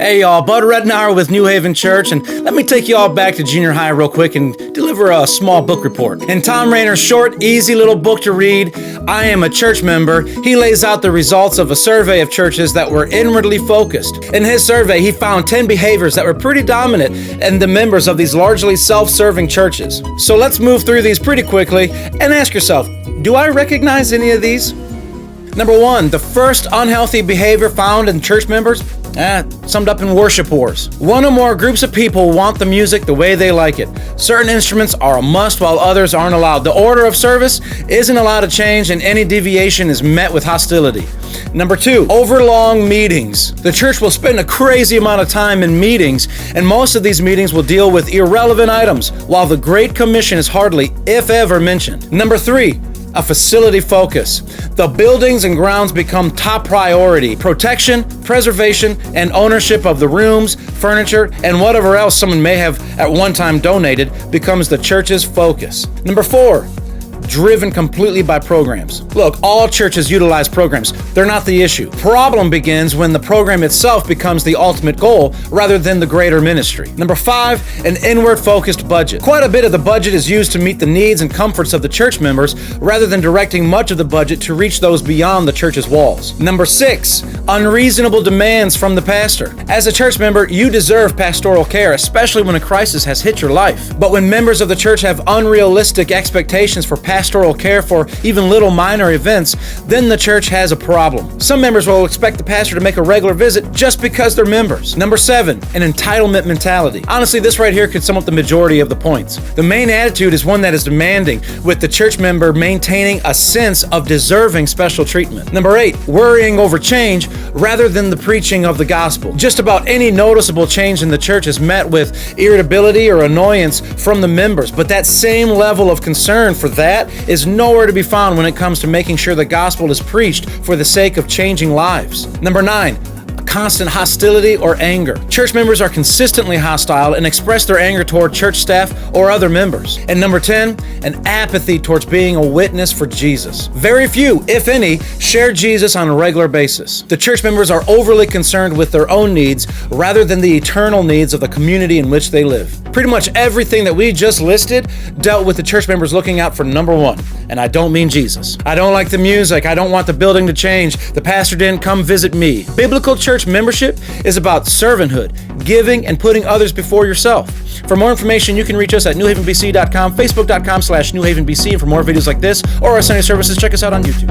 Hey y'all, Bud Rednauer with New Haven Church, and let me take you all back to junior high real quick and deliver a small book report. In Thom Rainer's short, easy little book to read, I Am a Church Member, he lays out the results of a survey of churches that were inwardly focused. In his survey, he found 10 behaviors that were pretty dominant in the members of these largely self-serving churches. So let's move through these pretty quickly and ask yourself, do I recognize any of these? Number 1, the first unhealthy behavior found in church members, summed up in worship wars. One or more groups of people want the music the way they like it. Certain instruments are a must while others aren't allowed. The order of service isn't allowed to change, and any deviation is met with hostility. Number 2, overlong meetings. The church will spend a crazy amount of time in meetings, and most of these meetings will deal with irrelevant items, while the Great Commission is hardly, if ever, mentioned. Number 3, a facility focus. The buildings and grounds become top priority. Protection, preservation, and ownership of the rooms, furniture, and whatever else someone may have at one time donated becomes the church's focus. Number 4, driven completely by programs. Look, all churches utilize programs. They're not the issue. Problem begins when the program itself becomes the ultimate goal rather than the greater ministry. Number 5, an inward-focused budget. Quite a bit of the budget is used to meet the needs and comforts of the church members rather than directing much of the budget to reach those beyond the church's walls. Number 6, unreasonable demands from the pastor. As a church member, you deserve pastoral care, especially when a crisis has hit your life. But when members of the church have unrealistic expectations for pastoral care for even little minor events, then the church has a problem. Some members will expect the pastor to make a regular visit just because they're members. Number 7, an entitlement mentality. Honestly, this right here could sum up the majority of the points. The main attitude is one that is demanding, with the church member maintaining a sense of deserving special treatment. Number 8, worrying over change rather than the preaching of the gospel. Just about any noticeable change in the church is met with irritability or annoyance from the members, but that same level of concern for that is nowhere to be found when it comes to making sure the gospel is preached for the sake of changing lives. Number 9, constant hostility or anger. Church members are consistently hostile and express their anger toward church staff or other members. And number 10, an apathy towards being a witness for Jesus. Very few, if any, share Jesus on a regular basis. The church members are overly concerned with their own needs rather than the eternal needs of the community in which they live. Pretty much everything that we just listed dealt with the church members looking out for number 1, and I don't mean Jesus. I don't like the music. I don't want the building to change. The pastor didn't come visit me. Biblical church membership is about servanthood, giving, and putting others before yourself. For more information, you can reach us at newhavenbc.com, facebook.com/newhavenbc, and for more videos like this or our Sunday services, check us out on YouTube.